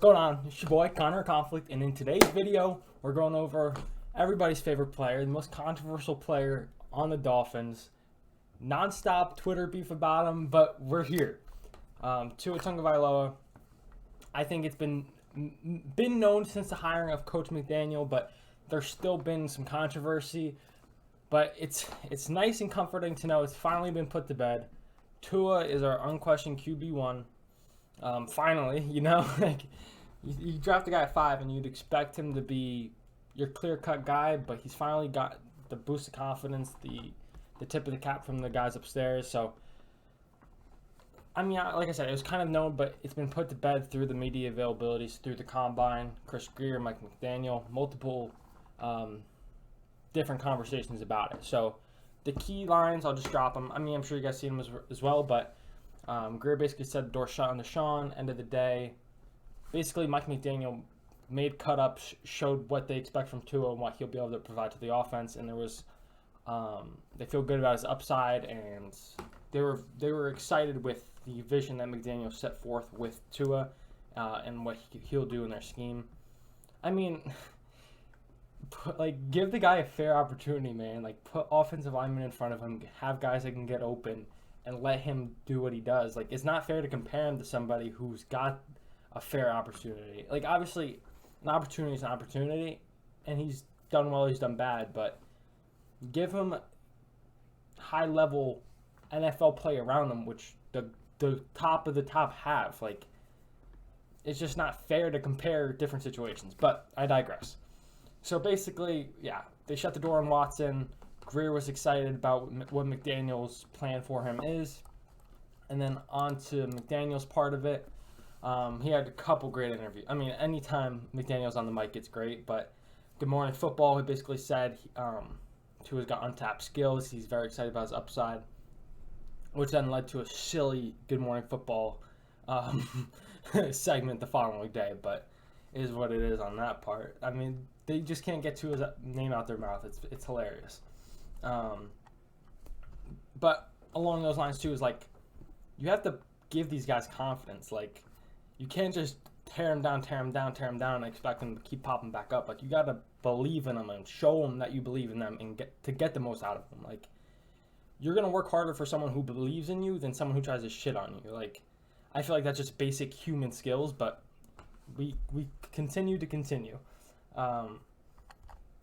Going on? It's your boy Connor Conflict, and in today's video, we're going over everybody's favorite player, the most controversial player on the Dolphins. Non-stop Twitter beef about him, but we're here. Tua Tagovailoa. I think it's been known since the hiring of Coach McDaniel, but there's still been some controversy. But it's nice and comforting to know it's finally been put to bed. Tua is our unquestioned QB1. Finally, like you draft a guy at 5 and you'd expect him to be your clear-cut guy, but he's finally got the boost of confidence, the tip of the cap from the guys upstairs. So, I mean, like I said, it was kind of known, but it's been put to bed through the media availabilities, through the combine, Chris Greer, Mike McDaniel, multiple different conversations about it. So, the key lines, I'll just drop them. I mean, I'm sure you guys seen them as well, but Greer basically said the door shut on Deshaun. End of the day, basically Mike McDaniel made cut-ups, showed what they expect from Tua and what he'll be able to provide to the offense, and there was they feel good about his upside, and they were excited with the vision that McDaniel set forth with Tua and what he'll do in their scheme. I mean, give the guy a fair opportunity, man. Put offensive linemen in front of him, have guys that can get open, and let him do what he does. It's not fair to compare him to somebody who's got a fair opportunity. Obviously, an opportunity is an opportunity, and he's done well, he's done bad, but give him high-level NFL play around him, which the top of the top have. It's just not fair to compare different situations, but I digress. So basically, yeah, they shut the door on Watson. Greer was excited about what McDaniel's plan for him is. And then on to McDaniel's part of it. He had a couple great interviews. I mean, anytime McDaniel's on the mic, it's great. But Good Morning Football, he basically said Tua's got untapped skills. He's very excited about his upside, which then led to a silly Good Morning Football segment the following day. But it is what it is on that part. I mean, they just can't get Tua's name out their mouth. It's hilarious. But along those lines too is you have to give these guys confidence. You can't just tear them down, and expect them to keep popping back up. You got to believe in them and show them that you believe in them and get the most out of them. You're gonna work harder for someone who believes in you than someone who tries to shit on you. I feel like that's just basic human skills, but we continue. And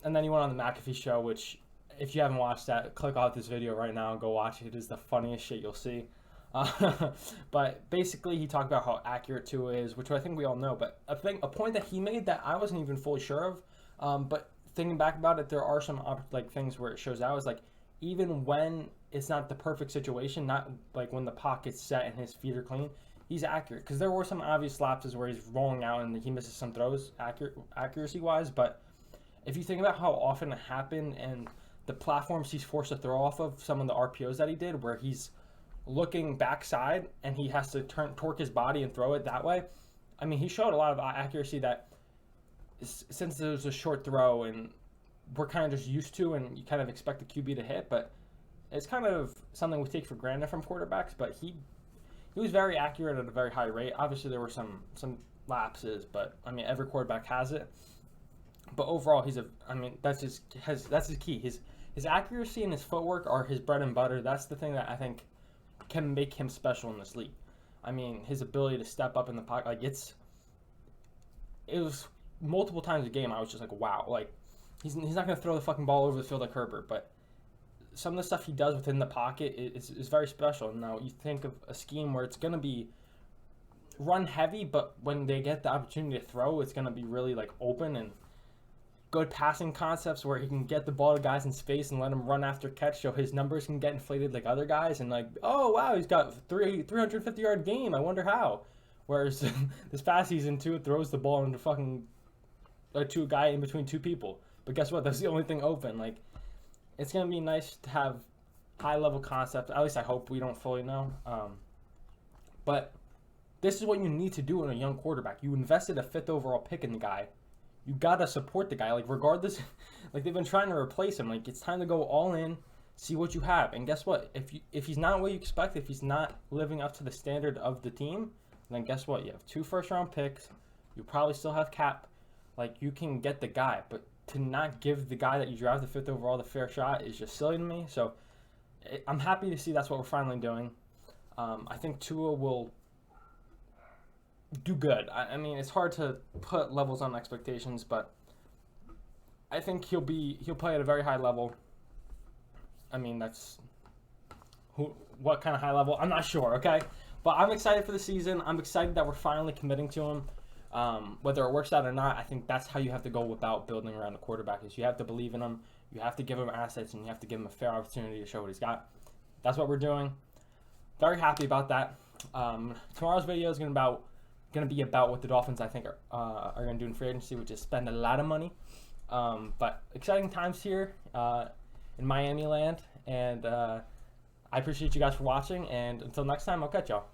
then he went on the McAfee show, which, if you haven't watched that, click off this video right now and go watch it. It is the funniest shit you'll see. But basically, he talked about how accurate Tua is, which I think we all know. But a point that he made that I wasn't even fully sure of. But thinking back about it, there are some things where it shows out is even when it's not the perfect situation, not when the pocket's set and his feet are clean, he's accurate. Because there were some obvious lapses where he's rolling out and he misses some throws accuracy wise. But if you think about how often it happened and the platforms he's forced to throw off of, some of the RPOs that he did, where he's looking backside and he has to torque his body and throw it that way. I mean, he showed a lot of accuracy that, since it was a short throw and we're kind of just used to, and you kind of expect the QB to hit, but it's kind of something we take for granted from quarterbacks. But he was very accurate at a very high rate. Obviously, there were some lapses, but I mean, every quarterback has it. But overall, that's his key. His accuracy and his footwork are his bread and butter. That's the thing that I think can make him special in this league. I mean, his ability to step up in the pocket, it was multiple times a game. I was just wow. He's not going to throw the fucking ball over the field like Herbert, but some of the stuff he does within the pocket is very special. Now, you think of a scheme where it's going to be run heavy, but when they get the opportunity to throw, it's going to be really open and good passing concepts where he can get the ball to guys in space and let him run after catch, so his numbers can get inflated like other guys, and oh wow, he's got 350-yard game, I wonder how. Whereas this past season, Tua throws the ball into to a guy in between two people. But guess what? That's the only thing open. It's gonna be nice to have high level concepts. At least I hope. We don't fully know. But this is what you need to do in a young quarterback. You invested a 5th overall pick in the guy. You gotta support the guy, regardless. They've been trying to replace him. It's time to go all in, see what you have. And guess what? If he's not what you expect, if he's not living up to the standard of the team, then guess what? You have 2 first-round picks, You probably still have cap. Like, you can get the guy, but to not give the guy that you drafted 5th overall the fair shot is just silly to me. So I'm happy to see that's what we're finally doing. I think Tua will do good. I mean, it's hard to put levels on expectations, but I think he'll play at a very high level. I mean, what kind of high level? I'm not sure, okay? But I'm excited for the season. I'm excited that we're finally committing to him. Whether it works out or not, I think that's how you have to go about building around a quarterback. Is you have to believe in him, you have to give him assets, and you have to give him a fair opportunity to show what he's got. That's what we're doing. Very happy about that. Tomorrow's video is going to be about what the Dolphins, I think, are going to do in free agency, which is spend a lot of money. But exciting times here in Miami land, and I appreciate you guys for watching. And until next time, I'll catch y'all.